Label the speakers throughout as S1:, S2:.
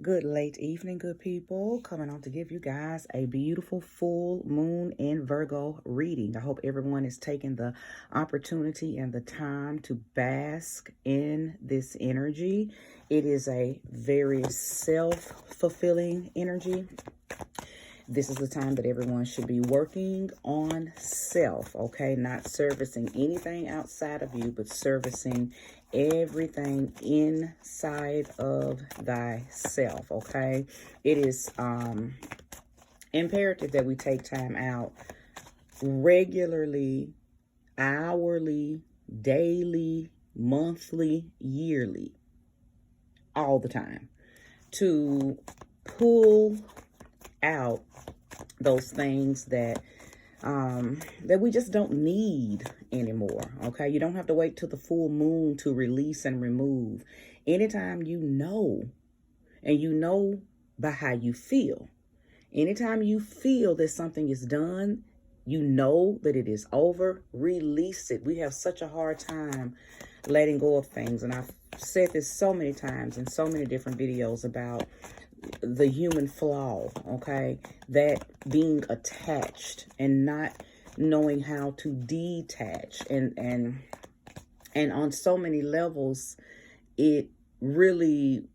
S1: Good late evening, good people. Coming on to give you guys a beautiful full moon in Virgo reading. I hope everyone is taking the opportunity and the time to bask in this energy. It is a very self-fulfilling energy. This is the time that everyone should be working on self, okay? Not servicing anything outside of you, but servicing everything inside of thyself, okay? It is imperative that we take time out regularly, hourly, daily, monthly, yearly, all the time to pull out those things that we just don't need anymore. Okay, you don't have to wait till the full moon to release and remove. Anytime you know, and you know by how you feel, anytime you feel that something is done, you know that it is over, release it. We have such a hard time letting go of things, and I've said this so many times in so many different videos about the human flaw, okay? That being attached and not knowing how to detach, and on so many levels it really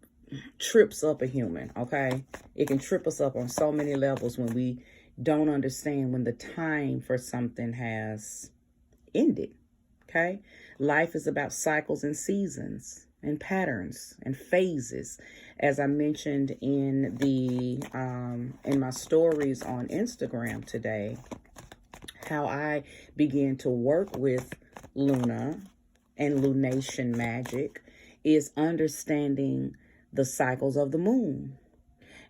S1: trips up a human, okay? It can trip us up on so many levels when we don't understand when the time for something has ended, okay? Life is about cycles and seasons and patterns and phases. As I mentioned in the in my stories on Instagram today, how I began to work with Luna and lunation magic is understanding the cycles of the moon.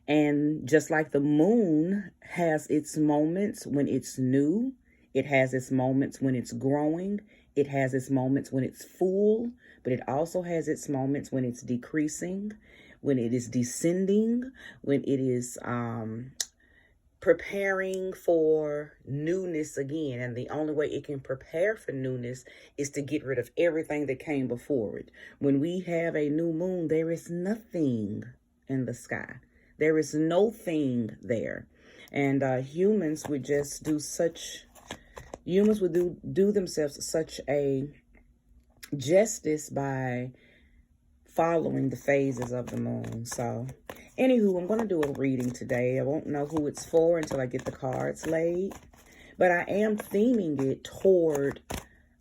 S1: And just like the moon has its moments when it's new, it has its moments when it's growing, it has its moments when it's full, but it also has its moments when it's decreasing, when it is descending, when it is preparing for newness again. And the only way it can prepare for newness is to get rid of everything that came before it. When we have a new moon, there is nothing in the sky. There is no thing there. And humans would just do such, humans would do themselves such a justice by following the phases of the moon. So anywho, I'm going to do a reading today. I won't know who it's for until I get the cards laid, but I am theming it toward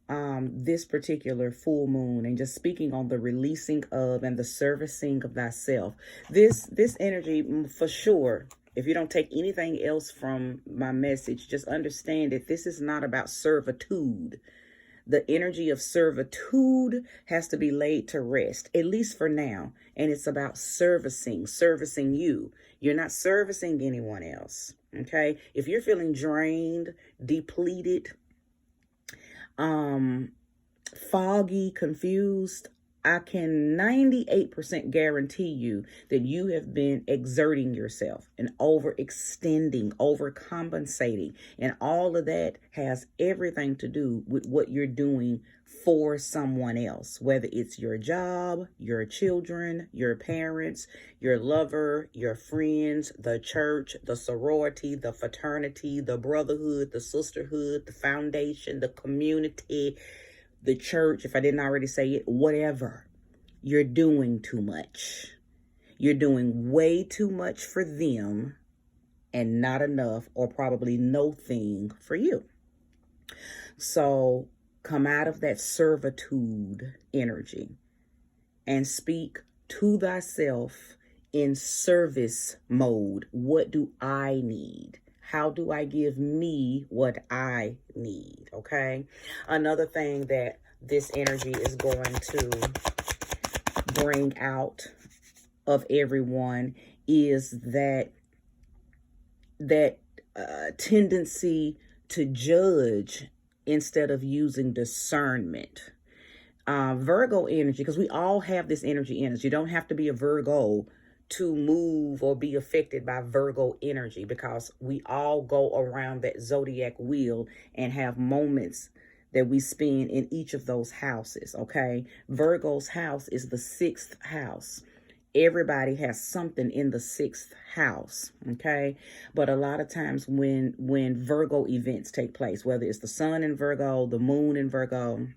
S1: this particular full moon and just speaking on the releasing of and the servicing of thyself. This energy, for sure, if you don't take anything else from my message, just understand that this is not about servitude. The energy of servitude has to be laid to rest, at least for now. And it's about servicing you. You're not servicing anyone else, okay? If you're feeling drained, depleted, foggy, confused, I can 98% guarantee you that you have been exerting yourself and overextending, overcompensating. And all of that has everything to do with what you're doing for someone else, whether it's your job, your children, your parents, your lover, your friends, the church, the sorority, the fraternity, the brotherhood, the sisterhood, the foundation, the community, the church, if I didn't already say it, whatever. You're doing too much. You're doing way too much for them and not enough or probably no thing for you. So come out of that servitude energy and speak to thyself in service mode. What do I need? How do I give me what I need? Okay. Another thing that this energy is going to bring out of everyone is that tendency to judge instead of using discernment. Virgo energy, because we all have this energy in us. You don't have to be a Virgo to move or be affected by Virgo energy, because we all go around that zodiac wheel and have moments that we spend in each of those houses, okay? Virgo's house is the 6th house. everybody has something in the 6th house, okay? But a lot of times when Virgo events take place, whether it's the sun in Virgo, the moon in Virgo,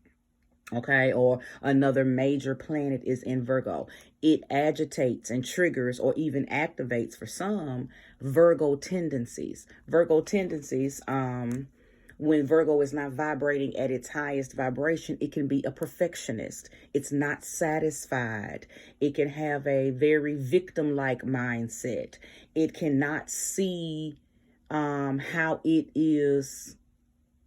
S1: okay, or another major planet is in Virgo, it agitates and triggers or even activates for some Virgo tendencies. When Virgo is not vibrating at its highest vibration, it can be a perfectionist. It's not satisfied. It can have a very victim-like mindset. It cannot see how it is,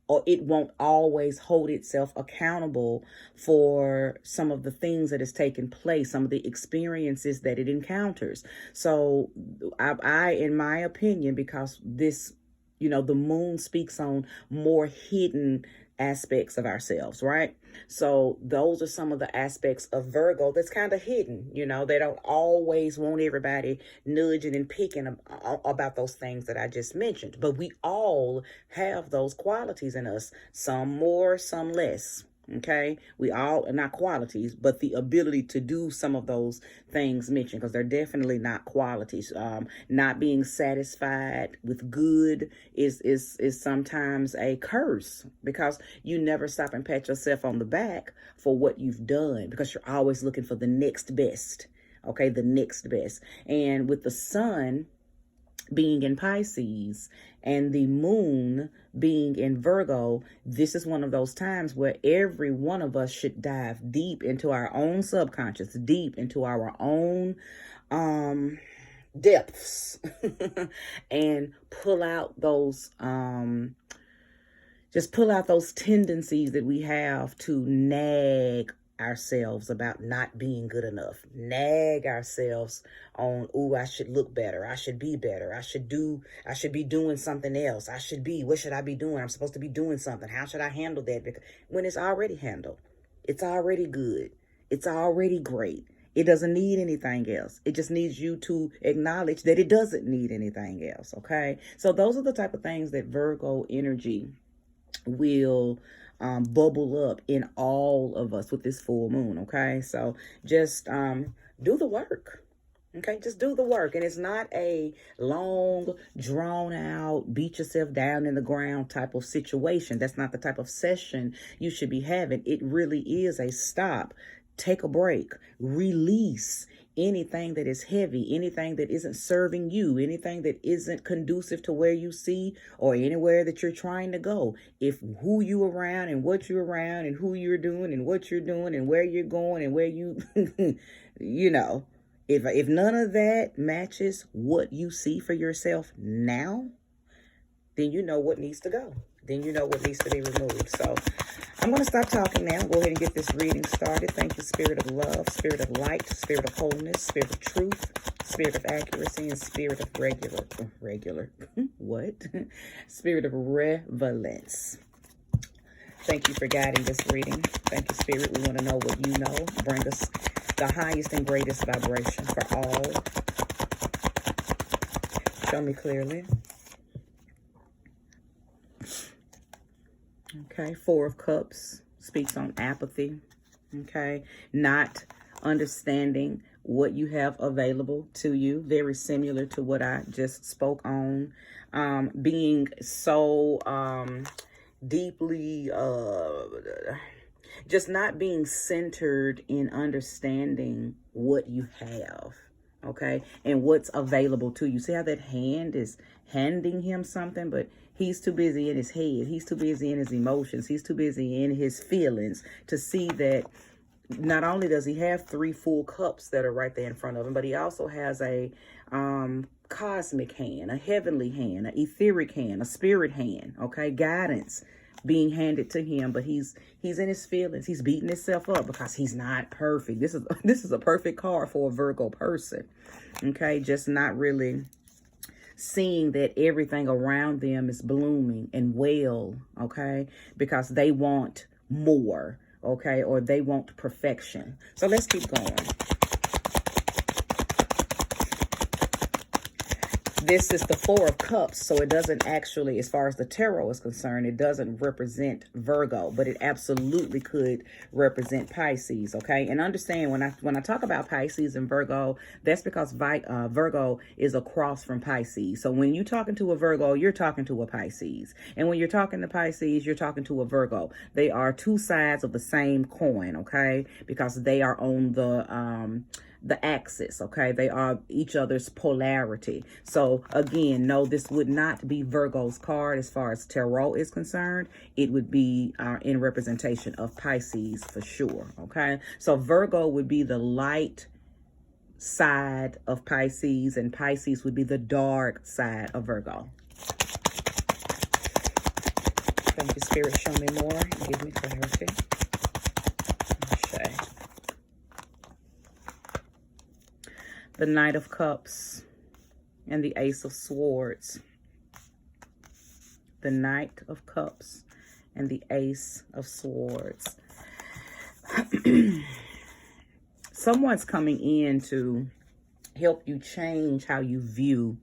S1: or it won't always hold itself accountable for some of the things that has taken place, some of the experiences that it encounters. So I in my opinion, because this, the moon speaks on more hidden aspects of ourselves, right? So those are some of the aspects of Virgo that's kind of hidden. They don't always want everybody nudging and picking about those things that I just mentioned, but we all have those qualities in us, some more, some less. Okay, we all, not qualities, but the ability to do some of those things mentioned, because they're definitely not qualities. Not being satisfied with good is sometimes a curse, because you never stop and pat yourself on the back for what you've done, because you're always looking for the next best. Okay, the next best. And with the sun being in Pisces and the moon being in Virgo, this is one of those times where every one of us should dive deep into our own subconscious, deep into our own depths and pull out those tendencies that we have to nag ourselves about not being good enough, nag ourselves on, oh, I should look better, I should be better, I should be doing something else, what should I be doing? I'm supposed to be doing something. How should I handle that? Because when it's already handled, it's already good, it's already great. It doesn't need anything else. It just needs you to acknowledge that it doesn't need anything else. Okay, so those are the type of things that Virgo energy will bubble up in all of us with this full moon. Okay, so just do the work. Okay, just do the work. And it's not a long, drawn out, beat yourself down in the ground type of situation. That's not the type of session you should be having. It really is a stop, take a break, release anything that is heavy, anything that isn't serving you, anything that isn't conducive to where you see or anywhere that you're trying to go. If who you around and what you're around and who you're doing and what you're doing and where you're going and where you, if none of that matches what you see for yourself now, then you know what needs to go. Then you know what needs to be removed. So I'm going to stop talking now. Go ahead and get this reading started. Thank you, Spirit of Love, Spirit of Light, Spirit of Wholeness, Spirit of Truth, Spirit of Accuracy, and Spirit of Spirit of Relevance. Thank you for guiding this reading. Thank you, Spirit. We want to know what you know. Bring us the highest and greatest vibration for all. Show me clearly. Okay, 4 of Cups speaks on apathy. Okay, not understanding what you have available to you. Very similar to what I just spoke on. Being so deeply, just not being centered in understanding what you have. Okay, and what's available to you. See how that hand is handing him something, but he's too busy in his head. He's too busy in his emotions. He's too busy in his feelings to see that not only does he have 3 full cups that are right there in front of him, but he also has a cosmic hand, a heavenly hand, an etheric hand, a spirit hand, okay, guidance being handed to him, but he's in his feelings. He's beating himself up because he's not perfect. This is a perfect card for a Virgo person. Okay, just not really seeing that everything around them is blooming and well, okay, because they want more, okay, or they want perfection. So let's keep going. this is the Four of Cups, so it doesn't actually, as far as the tarot is concerned, it doesn't represent Virgo, but it absolutely could represent Pisces, okay? And understand, when I talk about Pisces and Virgo, that's because Virgo is across from Pisces. So when you're talking to a Virgo, you're talking to a Pisces. And when you're talking to Pisces, you're talking to a Virgo. They are two sides of the same coin, okay? Because they are on the axis, okay? They are each other's polarity. So again, no, this would not be Virgo's card as far as tarot is concerned. It would be in representation of Pisces for sure, okay? So Virgo would be the light side of Pisces, and Pisces would be the dark side of Virgo. Thank you, Spirit. Show me more. Give me clarity. Okay. The Knight of Cups and the Ace of Swords. The Knight of Cups and the Ace of Swords. Someone's coming in to help you change how you view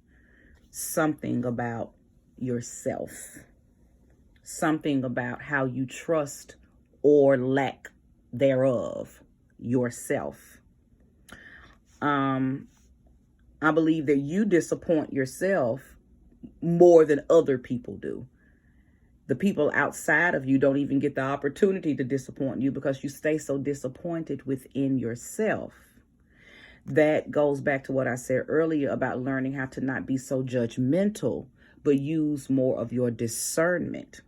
S1: something about yourself. Something about how you trust or lack thereof yourself. I believe that you disappoint yourself more than other people do. The people outside of you don't even get the opportunity to disappoint you because you stay so disappointed within yourself. That goes back to what I said earlier about learning how to not be so judgmental, but use more of your discernment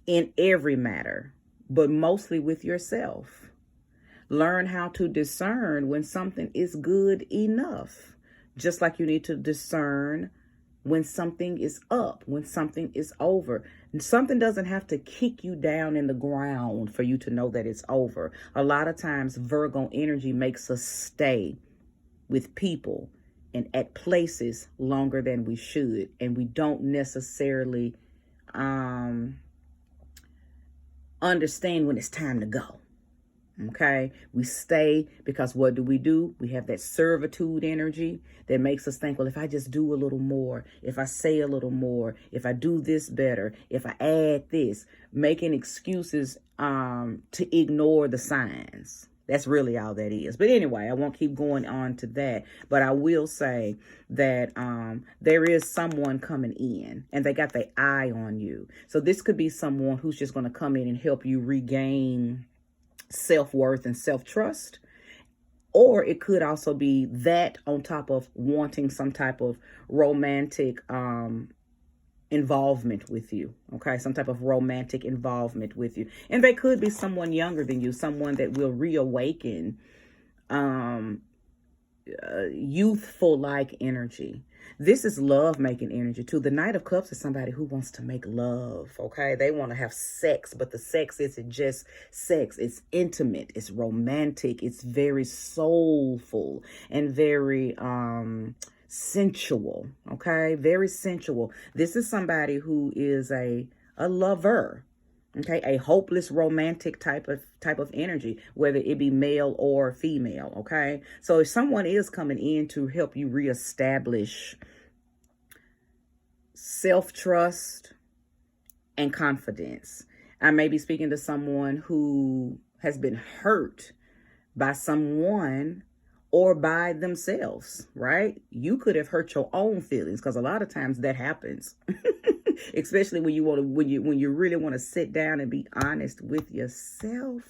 S1: in every matter, but mostly with yourself. Learn how to discern when something is good enough, just like you need to discern when something is up, when something is over. And something doesn't have to kick you down in the ground for you to know that it's over. A lot of times Virgo energy makes us stay with people and at places longer than we should. And we don't necessarily understand when it's time to go. Okay, we stay because what do? We have that servitude energy that makes us think, well, if I just do a little more, if I say a little more, if I do this better, if I add this, making excuses to ignore the signs. That's really all that is. But anyway, I won't keep going on to that. But I will say that there is someone coming in and they got their eye on you. So this could be someone who's just going to come in and help you regain self-worth and self-trust, or it could also be that on top of wanting some type of romantic involvement with you, okay? Some type of romantic involvement with you. And they could be someone younger than you, someone that will reawaken youthful like energy. This is love making energy too. The Knight of Cups is somebody who wants to make love, okay? They want to have sex, but the sex isn't just sex. It's intimate, it's romantic, it's very soulful and very sensual, okay? Very sensual. This is somebody who is a lover. Okay, a hopeless romantic type of energy, whether it be male or female. Okay, so if someone is coming in to help you reestablish self-trust and confidence, I may be speaking to someone who has been hurt by someone or by themselves, right? You could have hurt your own feelings, because a lot of times that happens. Especially when you really want to sit down and be honest with yourself.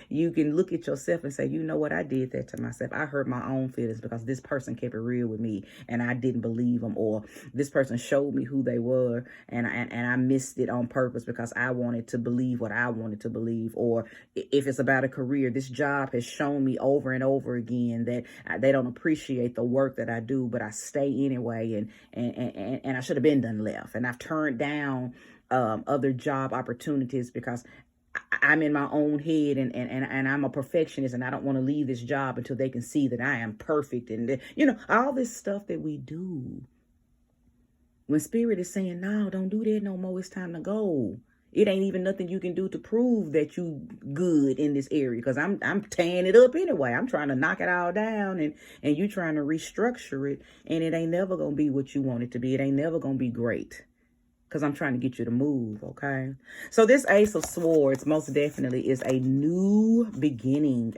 S1: You can look at yourself and say, you know what, I did that to myself. I hurt my own feelings because this person kept it real with me and I didn't believe them, or this person showed me who they were and I missed it on purpose because I wanted to believe what I wanted to believe. Or if it's about a career, this job has shown me over and over again that they don't appreciate the work that I do, but I stay anyway, and I should have been done left. And I've turned down other job opportunities because I'm in my own head and I'm a perfectionist and I don't want to leave this job until they can see that I am perfect. And, all this stuff that we do. When Spirit is saying, no, don't do that no more, it's time to go. It ain't even nothing you can do to prove that you good in this area, because I'm tearing it up anyway. I'm trying to knock it all down, and you trying to restructure it, and it ain't never gonna be what you want it to be. It ain't never gonna be great, because I'm trying to get you to move, okay? So this Ace of Swords most definitely is a new beginning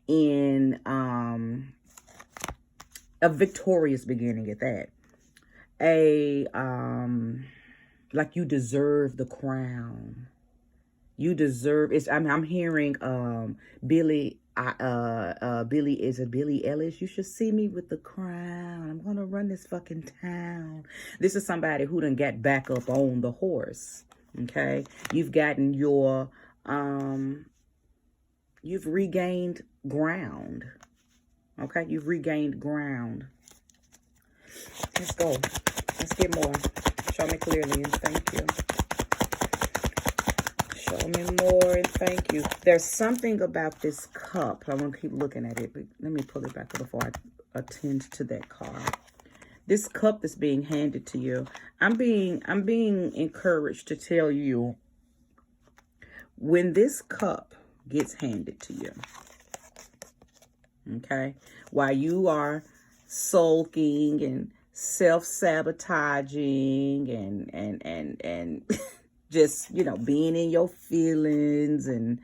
S1: in a victorious beginning at that. Like you deserve the crown. You deserve it. I'm hearing Billy is it Billy Ellis? You should see me with the crown. I'm gonna run this fucking town. This is somebody who done got back up on the horse. Okay, you've gotten your you've regained ground. Okay, you've regained ground. Let's go. Let's get more. Show me clearly and thank you. Show me more and thank you. There's something about this cup. I'm going to keep looking at it, but let me pull it back before I attend to that card. This cup that's being handed to you. I'm being encouraged to tell you, when this cup gets handed to you, okay, while you are sulking and self-sabotaging and just, you know, being in your feelings and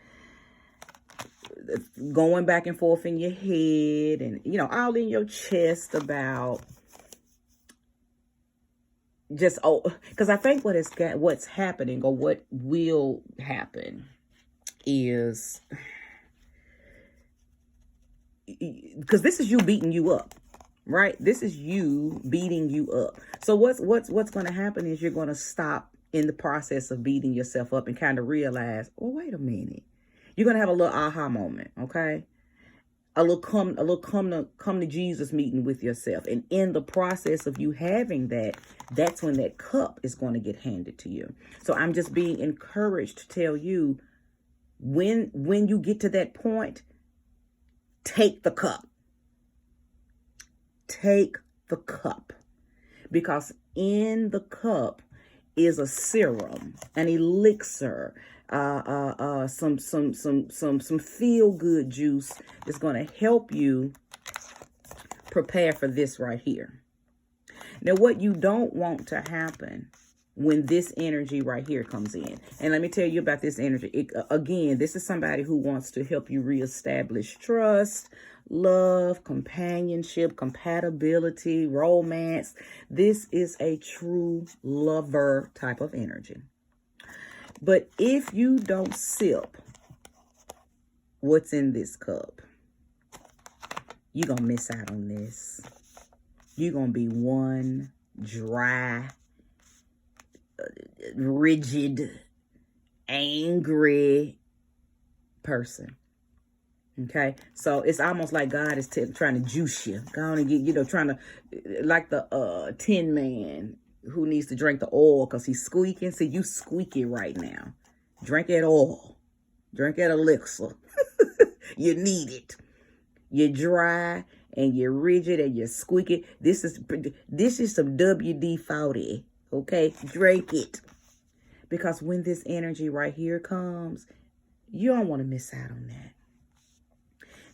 S1: going back and forth in your head and, you know, all in your chest about just, because I think what's happening, or what will happen, is because this is you beating you up. Right? This is you beating you up. So what's going to happen is you're going to stop in the process of beating yourself up and kind of realize, well, wait a minute. You're going to have a little aha moment, okay? A little come to Jesus meeting with yourself. And in the process of you having that, that's when that cup is going to get handed to you. So I'm just being encouraged to tell you, when you get to that point, take the cup. Take the cup, because in the cup is a serum, an elixir, some feel good juice that's going to help you prepare for this right here. Now, what you don't want to happen when this energy right here comes in, and let me tell you about this energy. Again, this is somebody who wants to help you reestablish trust, love, companionship, compatibility, romance. This is a true lover type of energy. But if you don't sip what's in this cup, you're going to miss out on this. You're going to be one dry, rigid, angry person. Okay, so it's almost like God is trying to juice you. Going to get, you know, trying to, like the Tin Man who needs to drink the oil because he's squeaking. See, you squeaky right now. Drink that oil. Drink that elixir. You need it. You're dry and you're rigid and you're squeaky. This is some WD-40. Okay, drink it. Because when this energy right here comes, you don't want to miss out on that.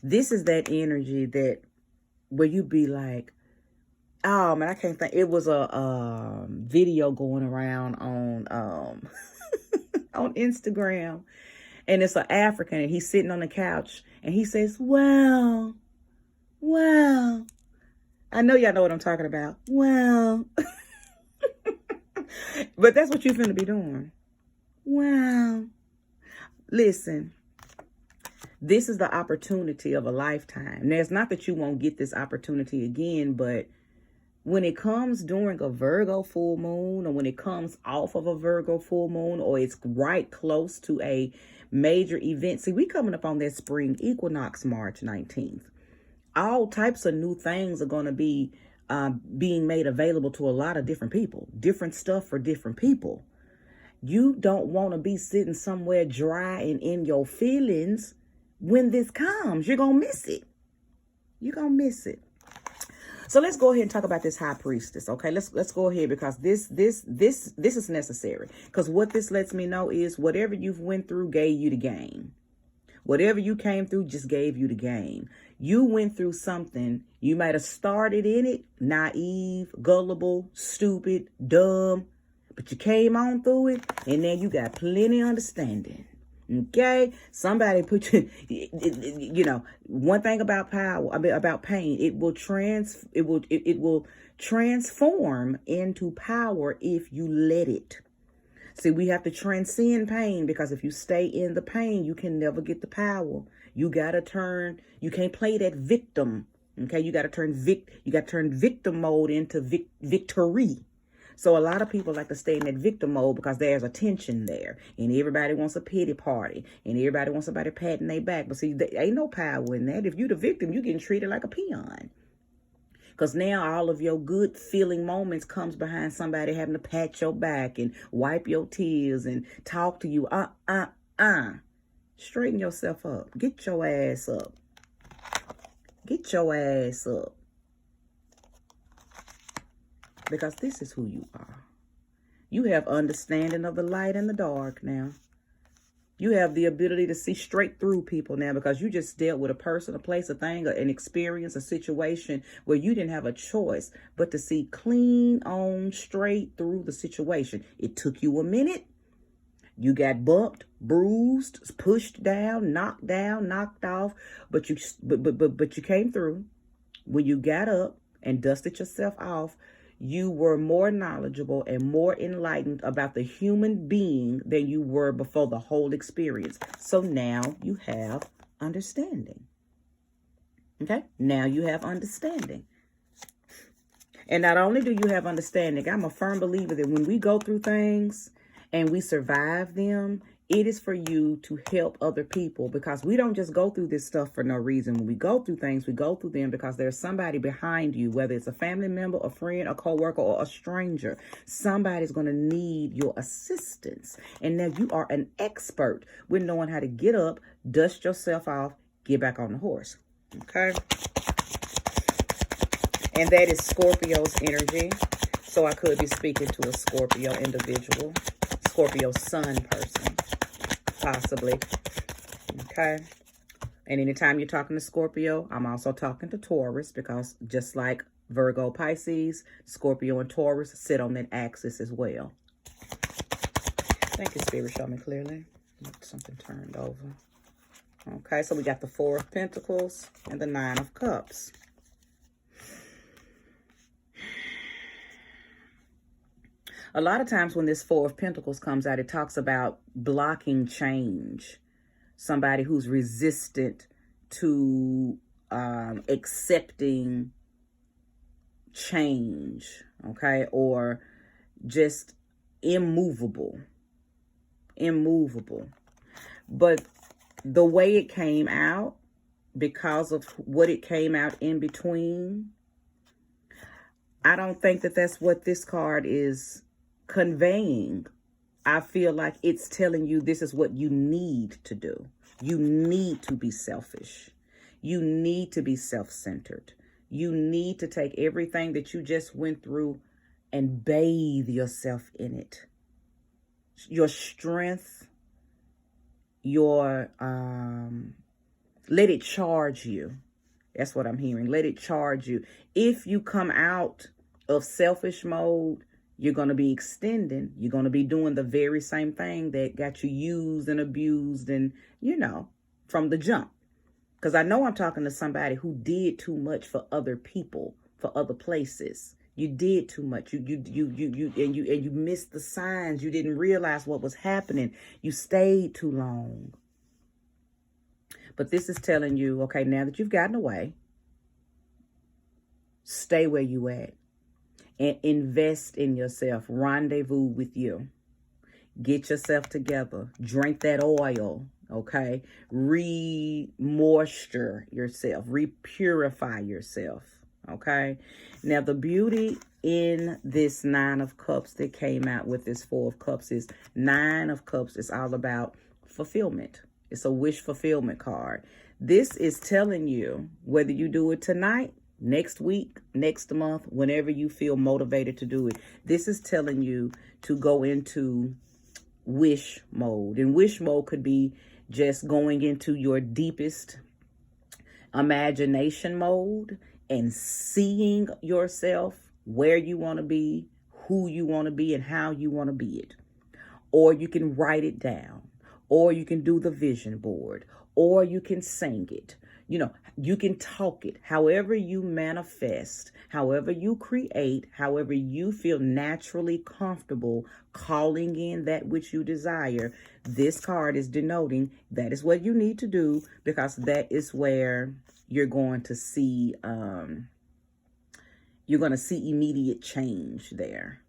S1: This is that energy that where you be like, oh man, I can't think. It was a video going around on on Instagram, and it's an African, and he's sitting on the couch, and he says, "Well, I know y'all know what I'm talking about. Well, but that's what you're finna be doing. Well, listen." This is the opportunity of a lifetime. Now, it's not that you won't get this opportunity again, but when it comes during a Virgo full moon, or when it comes off of a Virgo full moon, or it's right close to a major event. See, we coming up on that spring equinox, March 19th. All types of new things are going to be being made available to a lot of different people. Different stuff for different people. You don't want to be sitting somewhere dry and in your feelings. When this comes, you're going to miss it. You're going to miss it. So let's go ahead and talk about this high priestess. Okay, let's go ahead, because this is necessary. Because what this lets me know is whatever you've went through gave you the game. Whatever you came through just gave you the game. You went through something. You might have started in it naive, gullible, stupid, dumb, but you came on through it, and then you got plenty of understanding. Okay, somebody put you. You know, one thing about power, about pain, it will transform into power if you let it. See, we have to transcend pain, because if you stay in the pain, you can never get the power. You gotta turn. You can't play that victim. Okay, you gotta turn victim mode into victory. So a lot of people like to stay in that victim mode because there's a tension there, and everybody wants a pity party, and everybody wants somebody patting their back. But see, there ain't no power in that. If you're the victim, you're getting treated like a peon. Because now all of your good feeling moments comes behind somebody having to pat your back and wipe your tears and talk to you. Straighten yourself up. Get your ass up. Get your ass up. Because this is who you are. You have understanding of the light and the dark now. You have the ability to see straight through people now, because you just dealt with a person, a place, a thing, an experience, a situation where you didn't have a choice but to see clean on straight through the situation. It took you a minute. You got bumped, bruised, pushed down, knocked off, but you came through. When you got up and dusted yourself off, you were more knowledgeable and more enlightened about the human being than you were before the whole experience. So now you have understanding. Okay? Now you have understanding. And not only do you have understanding, I'm a firm believer that when we go through things and we survive them, it is for you to help other people, because we don't just go through this stuff for no reason. When we go through things, we go through them because there's somebody behind you, whether it's a family member, a friend, a coworker, or a stranger. Somebody's going to need your assistance. And now you are an expert with knowing how to get up, dust yourself off, get back on the horse. Okay? And that is Scorpio's energy. So I could be speaking to a Scorpio individual, Scorpio sun person. Possibly. Okay. And anytime you're talking to Scorpio, I'm also talking to Taurus, because just like Virgo, Pisces, Scorpio and Taurus sit on that axis as well. Thank you, Spirit. Show me clearly. Something turned over. Okay, so we got the Four of Pentacles and the Nine of Cups. A lot of times when this Four of Pentacles comes out, it talks about blocking change. Somebody who's resistant to accepting change, okay? Or just immovable. But the way it came out, because of what it came out in between, I don't think that that's what this card is conveying. I feel like it's telling you this is what you need to do. You need to be selfish. You need to be self-centered. You need to take everything that you just went through and bathe yourself in it. Your strength, your let it charge you. That's what I'm hearing. Let it charge you. If you come out of selfish mode, you're going to be extending. You're going to be doing the very same thing that got you used and abused and, you know, from the jump. Because I know I'm talking to somebody who did too much for other people, for other places. You did too much. You missed the signs. You didn't realize what was happening. You stayed too long. But this is telling you, okay, now that you've gotten away, stay where you at. And invest in yourself. Rendezvous with you. Get yourself together. Drink that oil. Okay. Re-moisture yourself. Re-purify yourself. Okay. Now the beauty in this Nine of Cups that came out with this Four of Cups is Nine of Cups is all about fulfillment. It's a wish fulfillment card. This is telling you whether you do it tonight, next week, next month, whenever you feel motivated to do it. This is telling you to go into wish mode. And wish mode could be just going into your deepest imagination mode and seeing yourself where you want to be, who you want to be, and how you want to be it. Or you can write it down, or you can do the vision board, or you can sing it. You can talk it. However you manifest, however you create, however you feel naturally comfortable calling in that which you desire, this card is denoting that is what you need to do, because that is where you're going to see immediate change there.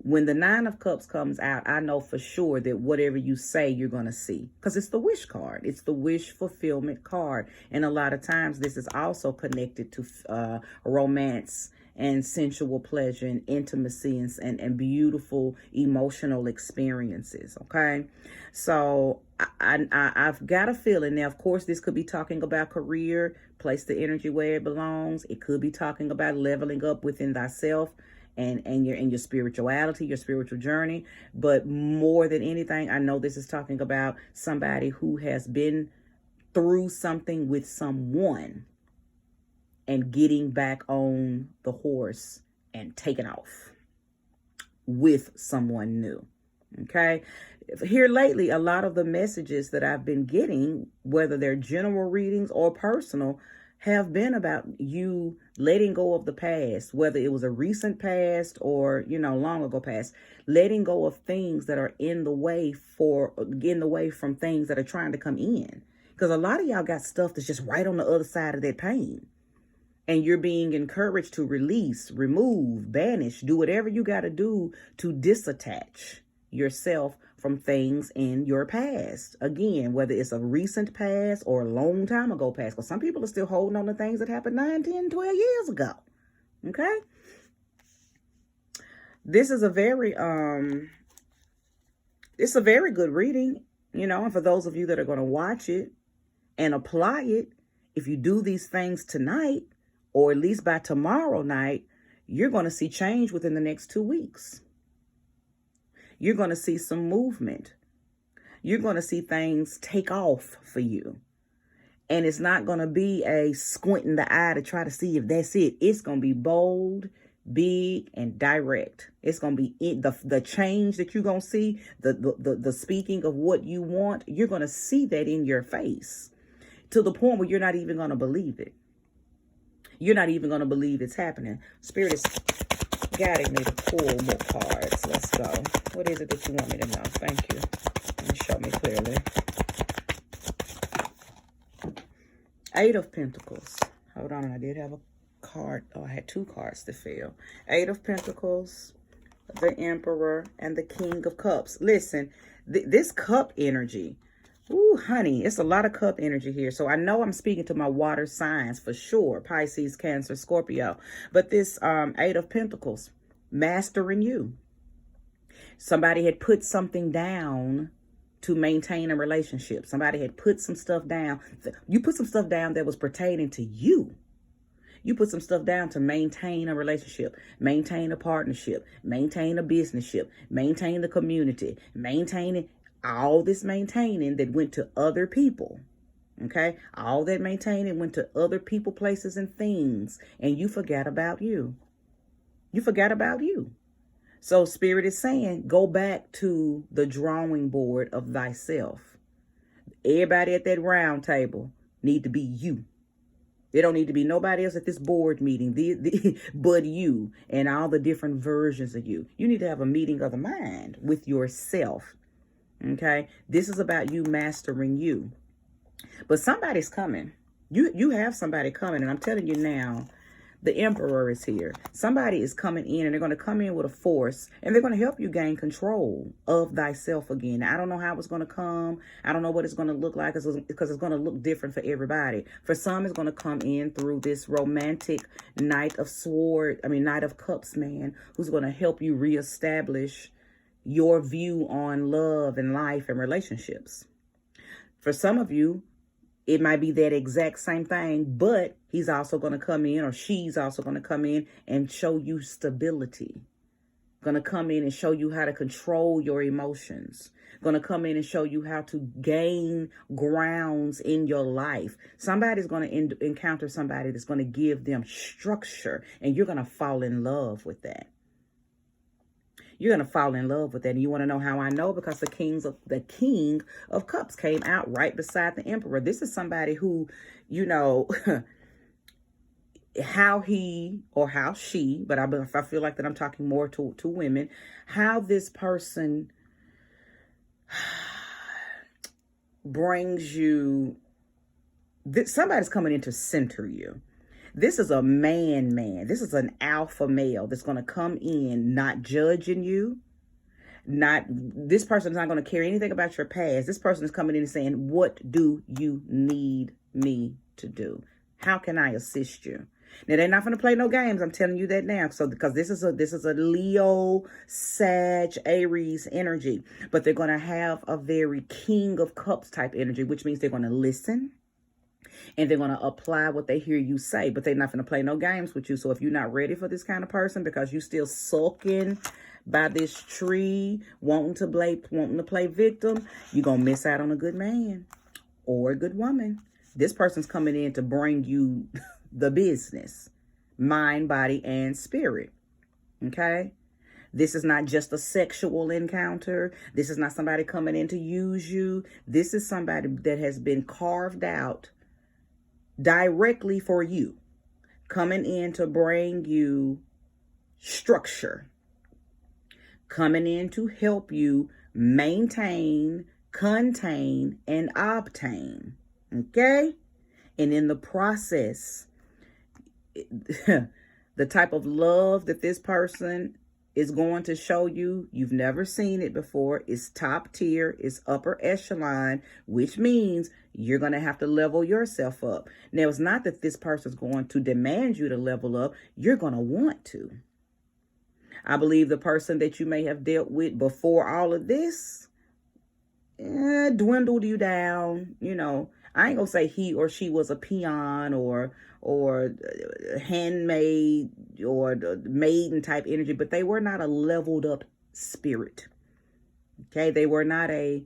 S1: When the Nine of Cups comes out, I know for sure that whatever you say, you're going to see. Because it's the wish card. It's the wish fulfillment card. And a lot of times this is also connected to romance and sensual pleasure and intimacy and beautiful emotional experiences. Okay? So I've got a feeling. Now, of course, this could be talking about career. Place the energy where it belongs. It could be talking about leveling up within thyself. And your spirituality, your spiritual journey. But more than anything, I know this is talking about somebody who has been through something with someone and getting back on the horse and taking off with someone new. Okay? Here lately, a lot of the messages that I've been getting, whether they're general readings or personal, have been about you letting go of the past, whether it was a recent past or, long ago past, letting go of things that are in the way from things that are trying to come in. Because a lot of y'all got stuff that's just right on the other side of that pain. And you're being encouraged to release, remove, banish, do whatever you got to do to disattach yourself from things in your past. Again, whether it's a recent past or a long time ago past, because some people are still holding on to things that happened 9, 10, 12 years ago. Okay? This is a very good reading, and for those of you that are going to watch it and apply it, if you do these things tonight, or at least by tomorrow night, you're going to see change within the next 2 weeks. You're going to see some movement. You're going to see things take off for you. And it's not going to be a squint in the eye to try to see if that's it. It's going to be bold, big, and direct. It's going to be the change that you're going to see, the speaking of what you want. You're going to see that in your face to the point where you're not even going to believe it. You're not even going to believe it's happening. Spirit is guiding me to pull more cards. Let's go. What is it that you want me to know? Thank you. And show me clearly. 8 of Pentacles. Hold on. I did have a card. Oh, I had 2 cards to fill. 8 of Pentacles, the Emperor, and the King of Cups. Listen, this cup energy. Ooh, honey, it's a lot of cup energy here. So I know I'm speaking to my water signs for sure. Pisces, Cancer, Scorpio. But this 8 of Pentacles, mastering you. Somebody had put something down to maintain a relationship. Somebody had put some stuff down. You put some stuff down that was pertaining to you. You put some stuff down to maintain a relationship, maintain a partnership, maintain a businessship, maintain the community, maintaining all this maintaining that went to other people. Okay? All that maintaining went to other people, places, and things. And you forgot about you. You forgot about you. So Spirit is saying, go back to the drawing board of thyself. Everybody at that round table need to be you. There don't need to be nobody else at this board meeting but you and all the different versions of you. You need to have a meeting of the mind with yourself. Okay, this is about you mastering you. But somebody's coming. You have somebody coming, and I'm telling you now, the Emperor is here. Somebody is coming in, and they're going to come in with a force, and they're going to help you gain control of thyself again. I don't know how it's going to come. I don't know what it's going to look like, because it's going to look different for everybody. For some, it's going to come in through this romantic Knight of Cups man, who's going to help you reestablish your view on love and life and relationships. For some of you, It might be that exact same thing, but he's also going to come in, or she's also going to come in and show you stability. Going to come in and show you how to control your emotions. Going to come in and show you how to gain grounds in your life. Somebody's going to encounter somebody that's going to give them structure, and you're going to fall in love with that. You're going to fall in love with that. And you want to know how I know? Because the King of Cups came out right beside the Emperor. This is somebody who, you know, how he or how she, but I feel like that I'm talking more to women, how this person brings you, somebody's coming in to center you. This is a man. This is an alpha male that's going to come in not judging you. This person is not going to care anything about your past. This person is coming in and saying, what do you need me to do? How can I assist you? Now, they're not going to play no games. I'm telling you that now. So, because this is a Leo, Sag, Aries energy, but they're going to have a very King of Cups type energy, which means they're going to listen. And they're going to apply what they hear you say, but they're not going to play no games with you. So if you're not ready for this kind of person because you're still sulking by this tree, wanting to play victim, you're going to miss out on a good man or a good woman. This person's coming in to bring you the business, mind, body, and spirit. Okay? This is not just a sexual encounter. This is not somebody coming in to use you. This is somebody that has been carved out directly for you, coming in to bring you structure, coming in to help you maintain, contain, and obtain. Okay? And in the process, the type of love that this person is going to show you, you've never seen it before. It's top tier, it's upper echelon, which means you're going to have to level yourself up. Now, it's not that this person's going to demand you to level up. You're going to want to. I believe the person that you may have dealt with before all of this dwindled you down. You know, I ain't going to say he or she was a peon or handmaid or maiden type energy, but they were not a leveled up spirit. Okay, they were not a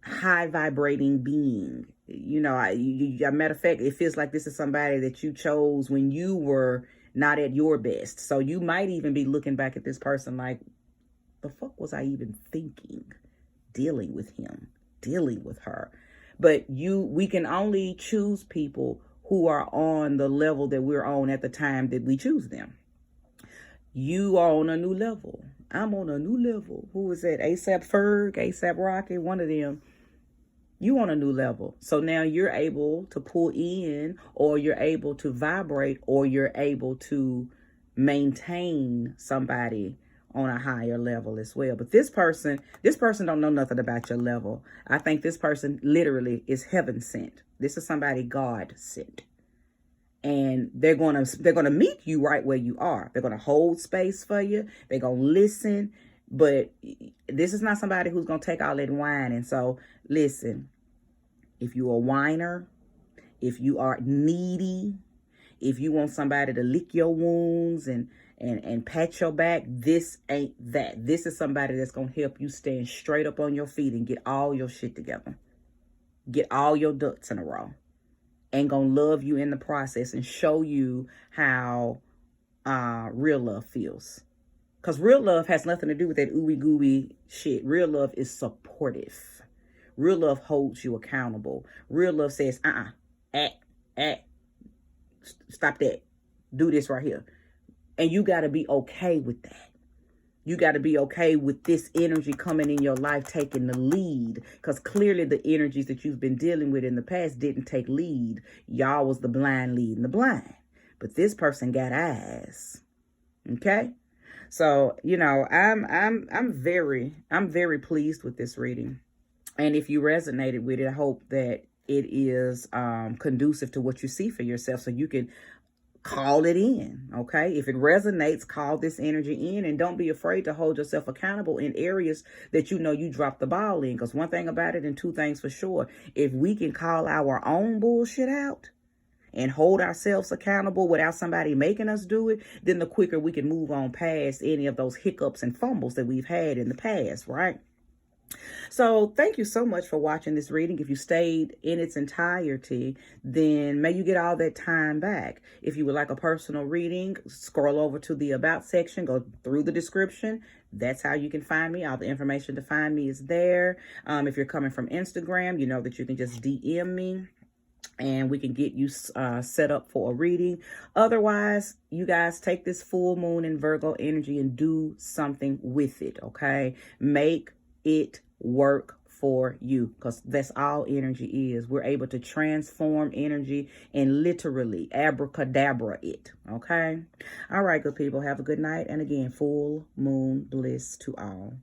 S1: high vibrating being. You know, a matter of fact, it feels like this is somebody that you chose when you were not at your best. So you might even be looking back at this person like, the fuck was I even thinking? Dealing with him, dealing with her. But we can only choose people who are on the level that we're on at the time that we choose them. You are on a new level. I'm on a new level. Who is that? ASAP Ferg, ASAP Rocky, one of them. You on a new level. So now you're able to pull in, or you're able to vibrate, or you're able to maintain somebody on a higher level as well. But this person don't know nothing about your level. I think this person literally is heaven sent. This is somebody God sent. And they're gonna meet you right where you are. They're gonna hold space for you. They're gonna listen. But this is not somebody who's gonna take all that whining. So listen, if you're a whiner, if you are needy, if you want somebody to lick your wounds and pat your back, this ain't that. This is somebody that's gonna help you stand straight up on your feet and get all your shit together. Get all your ducks in a row. And gonna love you in the process and show you how real love feels. Because real love has nothing to do with that ooey gooey shit. Real love is supportive. Real love holds you accountable. Real love says, stop that. Do this right here. And you got to be okay with that. You got to be okay with this energy coming in your life, taking the lead. Because clearly the energies that you've been dealing with in the past didn't take lead. Y'all was the blind leading the blind. But this person got eyes. Okay? So, you know, I'm very pleased with this reading. And if you resonated with it, I hope that it is conducive to what you see for yourself, so you can call it in, okay? If it resonates, call this energy in, and don't be afraid to hold yourself accountable in areas that you know you dropped the ball in. Because one thing about it, and two things for sure, if we can call our own bullshit out and hold ourselves accountable without somebody making us do it, then the quicker we can move on past any of those hiccups and fumbles that we've had in the past, right? So thank you so much for watching this reading. If you stayed in its entirety, then may you get all that time back. If you would like a personal reading, scroll over to the About section, go through the description. That's how you can find me. All the information to find me is there. If you're coming from Instagram, you know that you can just DM me and we can get you set up for a reading. Otherwise, you guys take this full moon in Virgo energy and do something with it, okay? Make it work for you, because that's all energy is. We're able to transform energy and literally abracadabra it, okay? All right, good people. Have a good night. And again, full moon bliss to all.